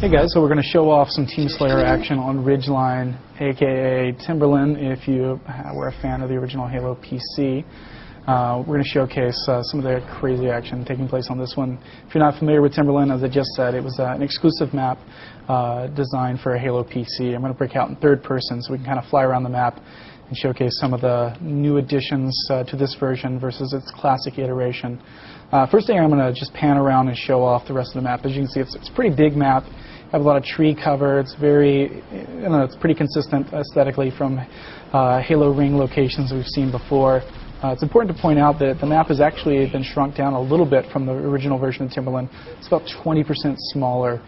Hey guys, so we're going to show off some Team Slayer action on Ridgeline, aka Timberland, if you were a fan of the original Halo PC. We're going to showcase some of the crazy action taking place on this one. If you're not familiar with Timberland, as I just said, it was an exclusive map designed for a Halo PC. I'm going to break out in third person so we can kind of fly around the map and showcase some of the new additions to this version versus its classic iteration. First thing, I'm going to just pan around and show off the rest of the map. As you can see, it's a pretty big map. Have a lot of tree cover. It's very, it's pretty consistent aesthetically from Halo Ring locations we've seen before. It's important to point out that the map has actually been shrunk down a little bit from the original version of Timberland. It's about 20% smaller,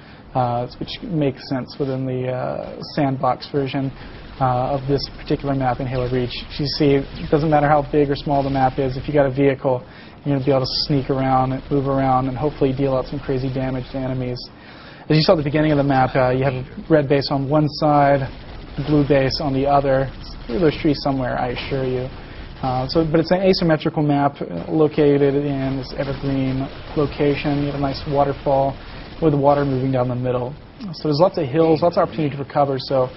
which makes sense within the sandbox version of this particular map in Halo Reach. You see, it doesn't matter how big or small the map is. If you got a vehicle, you're going to be able to sneak around and move around and hopefully deal out some crazy damage to enemies. As you saw at the beginning of the map, you have a red base on one side, a blue base on the other. It's through those trees somewhere, I assure you. But it's an asymmetrical map located in this evergreen location. You have a nice waterfall with the water moving down the middle. So there's lots of hills, lots of opportunity for cover, so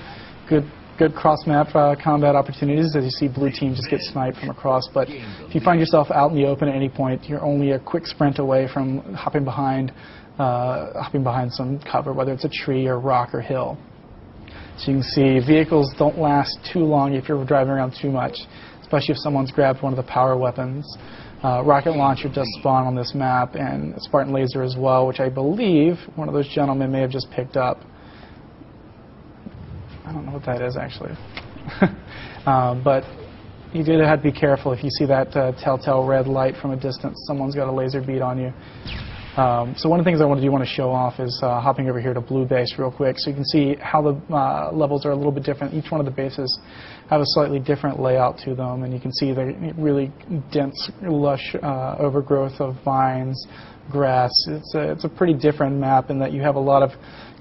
good cross-map combat opportunities. As you see, blue team just get sniped from across. But if you find yourself out in the open at any point, you're only a quick sprint away from hopping behind some cover, whether it's a tree or rock or hill. So you can see vehicles don't last too long if you're driving around too much, especially if someone's grabbed one of the power weapons. Rocket launcher does spawn on this map, and Spartan laser as well, which I believe one of those gentlemen may have just picked up. I don't know what that is actually. But you do have to be careful if you see that telltale red light from a distance. Someone's got a laser bead on you. So one of the things I want to show off is hopping over here to blue base real quick, so you can see how the levels are a little bit different. Each one of the bases have a slightly different layout to them, and you can see the really dense, lush overgrowth of vines, grass. It's a pretty different map in that you have a lot of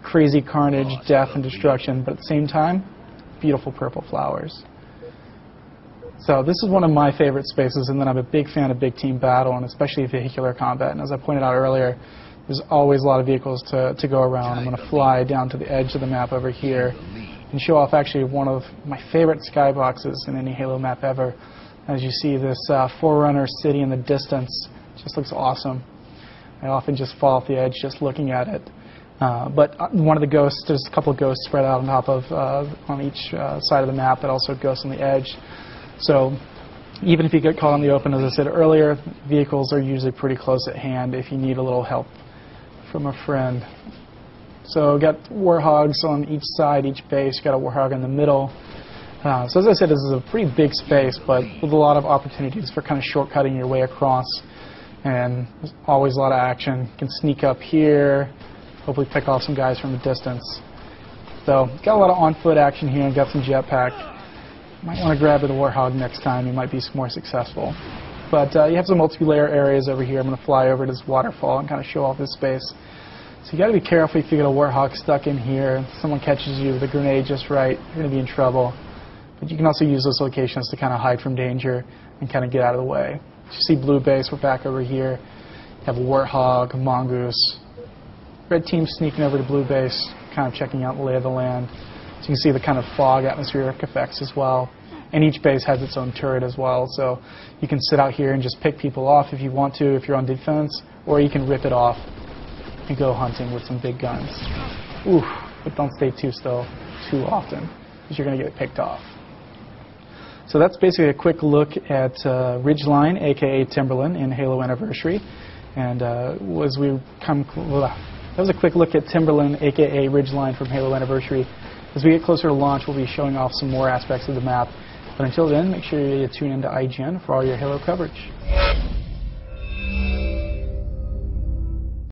crazy carnage, death, and destruction, but at the same time, beautiful purple flowers. So this is one of my favorite spaces, and then I'm a big fan of big team battle, and especially vehicular combat. And as I pointed out earlier, there's always a lot of vehicles to go around. I'm going to fly down to the edge of the map over here and show off actually one of my favorite skyboxes in any Halo map ever. As you see, this Forerunner city in the distance just looks awesome. I often just fall off the edge just looking at it. But one of the ghosts, there's a couple of ghosts spread out on top of, on each side of the map, but also ghosts on the edge. So even if you get caught on the open, as I said earlier, vehicles are usually pretty close at hand if you need a little help from a friend. So got warhogs on each side, each base. Got a warhog in the middle. So as I said, this is a pretty big space, but with a lot of opportunities for kind of shortcutting your way across. And there's always a lot of action. You can sneak up here, hopefully pick off some guys from a distance. So got a lot of on-foot action here and got some jetpack. Might want to grab the warhog next time. You might be more successful. But you have some multi-layer areas over here. I'm going to fly over to this waterfall and kind of show off this space. So you got to be careful if you get a warhog stuck in here. Someone catches you with a grenade just right, you're going to be in trouble. But you can also use those locations to kind of hide from danger and kind of get out of the way. You see blue base. We're back over here. You have a warhog, a mongoose. Red team sneaking over to blue base, kind of checking out the lay of the land. So you can see the kind of fog atmospheric effects as well. And each base has its own turret as well, so you can sit out here and just pick people off if you want to, if you're on defense, or you can rip it off and go hunting with some big guns. Oof, but don't stay too still too often, because you're going to get picked off. So that's basically a quick look at Ridgeline, aka Timberland, in Halo Anniversary. And that was a quick look at Timberland, aka Ridgeline from Halo Anniversary. As we get closer to launch, we'll be showing off some more aspects of the map. But until then, make sure you tune into IGN for all your Halo coverage.